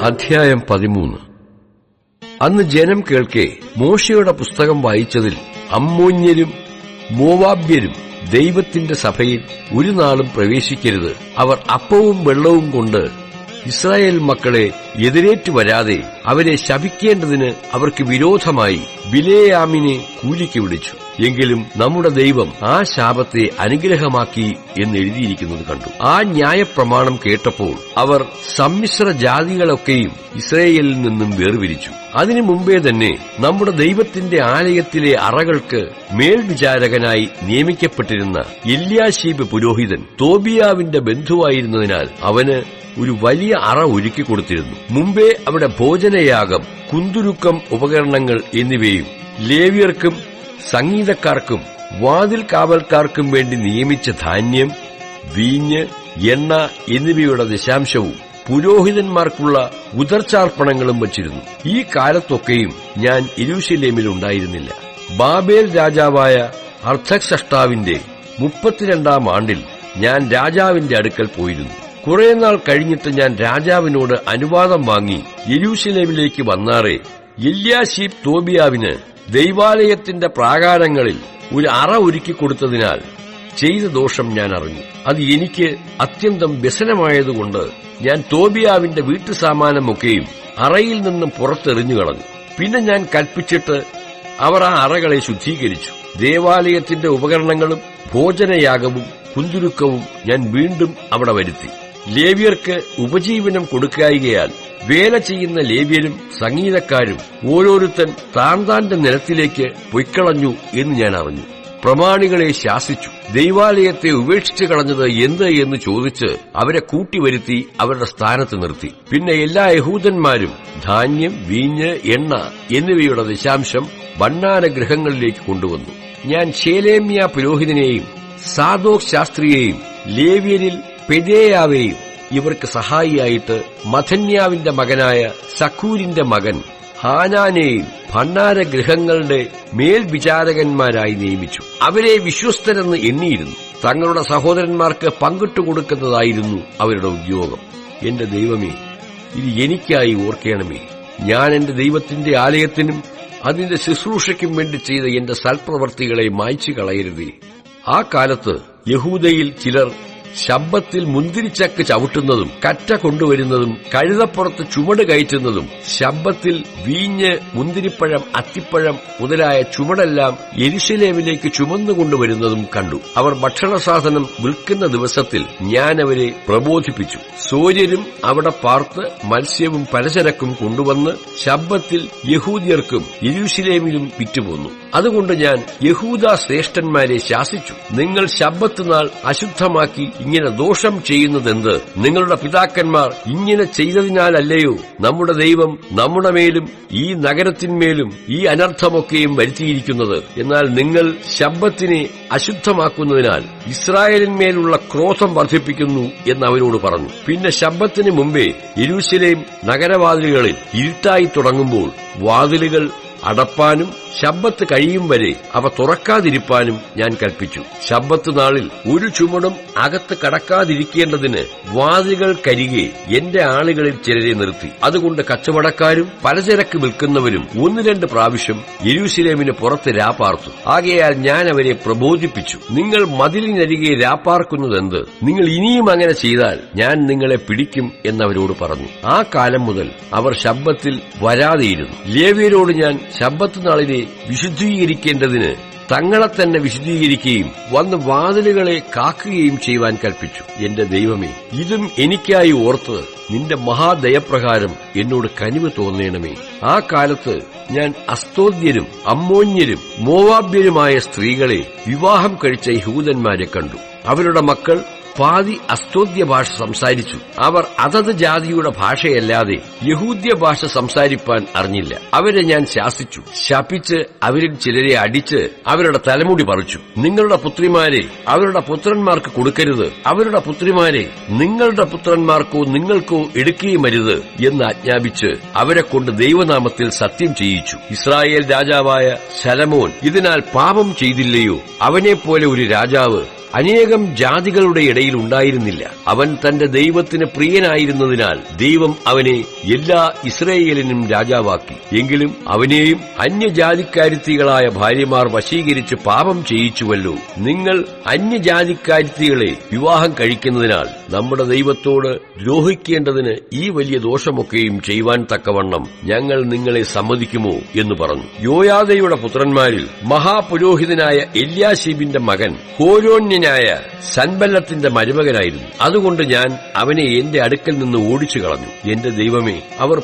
അധ്യായം 13. അന്ന് ജനം കേൾക്കെ മോശയുടെ പുസ്തകം വായിച്ചതിൽ അമ്മോന്യരും മോവാബ്യരും ദൈവത്തിന്റെ സഭയിൽ ഒരു നാളും പ്രവേശിക്കരുത്. അവർ അപ്പവും വെള്ളവും കൊണ്ട് ഇസ്രായേൽ മക്കളെ എതിരേറ്റു വരാതെ അവരെ ശപിക്കേണ്ടതിന് അവർക്ക് വിരോധമായി ബിലേയാമിനെ കൂലിക്ക് വിളിച്ചു. എങ്കിലും നമ്മുടെ ദൈവം ആ ശാപത്തെ അനുഗ്രഹമാക്കി എന്ന് എഴുതിയിരിക്കുന്നത് കണ്ടു. ആ ന്യായപ്രമാണം കേട്ടപ്പോൾ അവർ സമ്മിശ്ര ജാതികളൊക്കെയും ഇസ്രായേലിൽ നിന്നും വേർപിരിച്ചു. അതിനു മുമ്പേ തന്നെ നമ്മുടെ ദൈവത്തിന്റെ ആലയത്തിലെ അറകൾക്ക് മേൽവിചാരകനായി നിയമിക്കപ്പെട്ടിരുന്ന എല്യാശീബ് പുരോഹിതൻ തോബിയാവിന്റെ ബന്ധുവായിരുന്നതിനാൽ അവന് ഒരു വലിയ അറ ഒരുക്കി കൊടുത്തിരുന്നു. മുമ്പേ അവിടെ ഭോജനയാഗം, കുന്തുരുക്കം ഉപകരണങ്ങൾ എന്നിവയും ലേവ്യർക്കും സംഗീതക്കാർക്കും വാതിൽ കാവൽക്കാർക്കും വേണ്ടി നിയമിച്ച ധാന്യം, വീഞ്ഞ്, എണ്ണ എന്നിവയുടെ ദശാംശവും പുരോഹിതന്മാർക്കുള്ള ഉദർച്ചാർപ്പണങ്ങളും വച്ചിരുന്നു. ഈ കാലത്തൊക്കെയും ഞാൻ യെരൂശലേമിൽ ഉണ്ടായിരുന്നില്ല. ബാബേൽ രാജാവായ അർത്തക്ഷഷ്ടാവിന്റെ 32-ാം ആണ്ടിൽ ഞാൻ രാജാവിന്റെ അടുക്കൽ പോയിരുന്നു. കുറെ നാൾ കഴിഞ്ഞിട്ട് ഞാൻ രാജാവിനോട് അനുവാദം വാങ്ങി യെരൂശലേമിലേക്ക് വന്നാറേ എല്യാശീബ് തോബിയാവിന് ദൈവാലയത്തിന്റെ പ്രാകാരങ്ങളിൽ ഒരു അറ ഒരുക്കിക്കൊടുത്തതിനാൽ ചെയ്ത ദോഷം ഞാൻ അറിഞ്ഞു. അത് എനിക്ക് അത്യന്തം വ്യസനമായതുകൊണ്ട് ഞാൻ തോബിയാവിന്റെ വീട്ടുസാമാനമൊക്കെയും അറയിൽ നിന്നും പുറത്തെറിഞ്ഞു കളഞ്ഞു. പിന്നെ ഞാൻ കൽപ്പിച്ചിട്ട് അവർ ആ അറകളെ ശുദ്ധീകരിച്ചു. ദേവാലയത്തിന്റെ ഉപകരണങ്ങളും ഭോജനയാഗവും കുന്തുരുക്കവും ഞാൻ വീണ്ടും അവിടെ വരുത്തി. ലേവ്യർക്ക് ഉപജീവനം കൊടുക്കായികയാൽ വേല ചെയ്യുന്ന ലേവ്യരും സംഗീതക്കാരും ഓരോരുത്തൻ താന്താന്റെ നിലത്തിലേക്ക് പൊയ്ക്കളഞ്ഞു എന്ന് ഞാൻ അറിഞ്ഞു. പ്രമാണികളെ ശാസിച്ചു. ദൈവാലയത്തെ ഉപേക്ഷിച്ചു കളഞ്ഞത് എന്ത് എന്ന് ചോദിച്ച് അവരെ കൂട്ടിവരുത്തി അവരുടെ സ്ഥാനത്ത് നിർത്തി. പിന്നെ എല്ലാ യഹൂദന്മാരും ധാന്യം, വീഞ്ഞ്, എണ്ണ എന്നിവയുടെ ദശാംശം ഭണ്ഡാരഗൃഹങ്ങളിലേക്ക് കൊണ്ടുവന്നു. ഞാൻ ശേലേമ്യ പുരോഹിതനെയും സാദോക് ശാസ്ത്രിയെയും ലേവ്യരിൽ പെദേയാവേയും ഇവർക്ക് സഹായിയായിട്ട് മഥന്യാവിന്റെ മകനായ സക്കൂരിന്റെ മകൻ ഹാനാനെയും ഭണ്ഡാരഗൃഹങ്ങളുടെ മേൽവിചാരകന്മാരായി നിയമിച്ചു. അവരെ വിശ്വസ്തരെന്ന് എണ്ണിയിരുന്നു. തങ്ങളുടെ സഹോദരന്മാർക്ക് പങ്കിട്ടുകൊടുക്കുന്നതായിരുന്നു അവരുടെ ഉദ്യോഗം. എന്റെ ദൈവമേ, ഇത് എനിക്കായി ഓർക്കണമേ. ഞാൻ എന്റെ ദൈവത്തിന്റെ ആലയത്തിനും അതിന്റെ ശുശ്രൂഷയ്ക്കും വേണ്ടി ചെയ്ത എന്റെ സൽപ്രവർത്തികളെ മായ്ച്ചു കളയരുതേ. ആ കാലത്ത് യഹൂദയിൽ ചിലർ ശബ്ബത്തിൽ മുന്തിരിച്ചക്ക് ചവിട്ടുന്നതും കറ്റ കൊണ്ടുവരുന്നതും കഴുതപ്പുറത്ത് ചുമട് കയറ്റുന്നതും ശബ്ബത്തിൽ വീഞ്ഞ്, മുന്തിരിപ്പഴം, അത്തിപ്പഴം മുതലായ ചുമടെല്ലാം യെരൂശലേമിലേക്ക് ചുമന്നുകൊണ്ടുവരുന്നതും കണ്ടു. അവർ ഭക്ഷണസാധനം വിൽക്കുന്ന ദിവസത്തിൽ ഞാൻ അവരെ പ്രബോധിപ്പിച്ചു. സൂര്യരും അവിടെ പാർത്ത് മത്സ്യവും പലചരക്കും കൊണ്ടുവന്ന് ശബ്ബത്തിൽ യഹൂദ്യർക്കും യെരൂശലേമിലും വിറ്റുപോന്നു. അതുകൊണ്ട് ഞാൻ യഹൂദ ശ്രേഷ്ഠന്മാരെ ശാസിച്ചു. നിങ്ങൾ ശബ്ബത്ത് നാൾ അശുദ്ധമാക്കി ഇങ്ങനെ ദോഷം ചെയ്യുന്നതെന്ത്? നിങ്ങളുടെ പിതാക്കന്മാർ ഇങ്ങനെ ചെയ്തതിനാലല്ലയോ നമ്മുടെ ദൈവം നമ്മുടെ മേലും ഈ നഗരത്തിന്മേലും ഈ അനർത്ഥമൊക്കെയും വരുത്തിയിരിക്കുന്നത്? എന്നാൽ നിങ്ങൾ ശബ്ബത്തിനെ അശുദ്ധമാക്കുന്നതിനാൽ ഇസ്രായേലിന്മേലുള്ള ക്രോധം വർദ്ധിപ്പിക്കുന്നു എന്ന് അവരോട് പറഞ്ഞു. പിന്നെ ശബ്ബത്തിന് മുമ്പേ യെരൂശലേം നഗരവാതിലുകളിൽ ഇരുട്ടായി തുടങ്ങുമ്പോൾ വാതിലുകൾ അടപ്പാനും ശബ്ബത്ത് കഴിയും വരെ അവ തുറക്കാതിരിപ്പാനും ഞാൻ കൽപ്പിച്ചു. ശബ്ബത്ത് നാളിൽ ഒരു ചുമടും അകത്ത് കടക്കാതിരിക്കേണ്ടതിന് വാതിലുകൾക്കരികെ എന്റെ ആളുകളിൽ ചിലരെ നിർത്തി. അതുകൊണ്ട് കച്ചവടക്കാരും പലചരക്ക് വിൽക്കുന്നവരും 1-2 പ്രാവശ്യം യെരൂശലേമിന് പുറത്ത് രാപ്പാർത്തു. ആകയാൽ ഞാൻ അവരെ പ്രബോധിപ്പിച്ചു. നിങ്ങൾ മതിലിനരികെ രാപ്പാർക്കുന്നതെന്ത്? നിങ്ങൾ ഇനിയും അങ്ങനെ ചെയ്താൽ ഞാൻ നിങ്ങളെ പിടിക്കും എന്നവരോട് പറഞ്ഞു. ആ കാലം മുതൽ അവർ ശബ്ബത്തിൽ വരാതെയിരുന്നു. ലേവ്യരോട് ഞാൻ ശബ്ബത്ത് നാളിനെ വിശുദ്ധീകരിക്കേണ്ടതിന് തങ്ങളെ തന്നെ വിശുദ്ധീകരിക്കുകയും വന്ന് വാതിലുകളെ കാക്കുകയും ചെയ്യുവാൻ കൽപ്പിച്ചു. എന്റെ ദൈവമേ, ഇതും എനിക്കായി ഓർത്ത് നിന്റെ മഹാദയപ്രകാരം എന്നോട് കനിവ് തോന്നണമേ. ആ കാലത്ത് ഞാൻ അസ്തോദ്യരും അമ്മോന്യരും മോവാബ്യരുമായ സ്ത്രീകളെ വിവാഹം കഴിച്ച യഹൂദന്മാരെ കണ്ടു. അവരുടെ മക്കൾ പാതി അസ്തോദ്യ ഭാഷ സംസാരിച്ചു. അവർ അതത് ജാതിയുടെ ഭാഷയല്ലാതെ യഹൂദ്യ ഭാഷ സംസാരിപ്പാൻ അറിഞ്ഞില്ല. അവരെ ഞാൻ ശാസിച്ചു. ശപിച്ച് അവരിൽ ചിലരെ അടിച്ച് അവരുടെ തലമുടി പറിച്ചു. നിങ്ങളുടെ പുത്രിമാരെ അവരുടെ പുത്രന്മാർക്ക് കൊടുക്കരുത്, അവരുടെ പുത്രിമാരെ നിങ്ങളുടെ പുത്രന്മാർക്കോ നിങ്ങൾക്കോ എടുക്കുകയും അരുത് എന്ന് ആജ്ഞാപിച്ച് അവരെ കൊണ്ട് ദൈവനാമത്തിൽ സത്യം ചെയ്യിച്ചു. ഇസ്രായേൽ രാജാവായ ശലോമോൻ ഇതിനാൽ പാപം ചെയ്തില്ലയോ? അവനെപ്പോലെ ഒരു രാജാവ് അനേകം ജാതികളുടെ ഇടയിൽ ഉണ്ടായിരുന്നില്ല. അവൻ തന്റെ ദൈവത്തിന് പ്രിയനായിരുന്നതിനാൽ ദൈവം അവനെ എല്ലാ ഇസ്രായേലിനും രാജാവാക്കി. എങ്കിലും അവനെയും അന്യജാതിക്കാരിത്തികളായ ഭാര്യമാർ വശീകരിച്ച് പാപം ചെയ്യിച്ചുവല്ലോ. നിങ്ങൾ അന്യജാതിക്കാരിത്തികളെ വിവാഹം കഴിക്കുന്നതിനാൽ നമ്മുടെ ദൈവത്തോട് ദ്രോഹിക്കേണ്ടതിന് ഈ വലിയ ദോഷമൊക്കെയും ചെയ്യുവാൻ തക്കവണ്ണം ഞങ്ങൾ നിങ്ങളെ സമ്മതിക്കുമോ എന്ന് പറഞ്ഞു. യോയാദയുടെ പുത്രന്മാരിൽ മഹാപുരോഹിതനായ എല്യാശീബിന്റെ മകൻ ഹോരോന്യനായ സൻബല്ലത്തിന്റെ മരുമകനായിരുന്നു. അതുകൊണ്ട് ഞാൻ അവനെ എന്റെ അടുക്കൽ നിന്ന് ഓടിച്ചു കളഞ്ഞു. എന്റെ ദൈവമേ, അവർ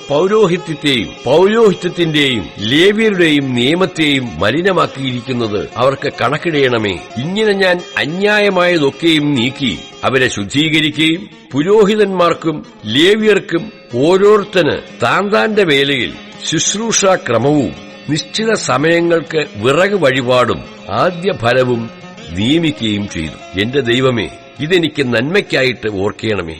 പൗരോഹിത്യത്തിന്റെയും ലേവ്യരുടെയും നിയമത്തെയും മലിനമാക്കിയിരിക്കുന്നത് അവർക്ക് കണക്കിടയണമേ. ഇങ്ങനെ ഞാൻ അന്യായമായതൊക്കെയും നീക്കി അവരെ ശുദ്ധീകരിക്കുകയും പുരോഹിതന്മാർക്കും ലേവ്യർക്കും ഓരോരുത്തന് താന്താന്റെ വേലയിൽ ശുശ്രൂഷാക്രമവും നിശ്ചിത സമയങ്ങൾക്ക് വിറക് വഴിപാടും ആദ്യ ഫലവും നിയമിക്കുകയും ചെയ്തു. എന്റെ ദൈവമേ, ഇതെനിക്ക് നന്മയ്ക്കായിട്ട് ഓർക്കണമേ.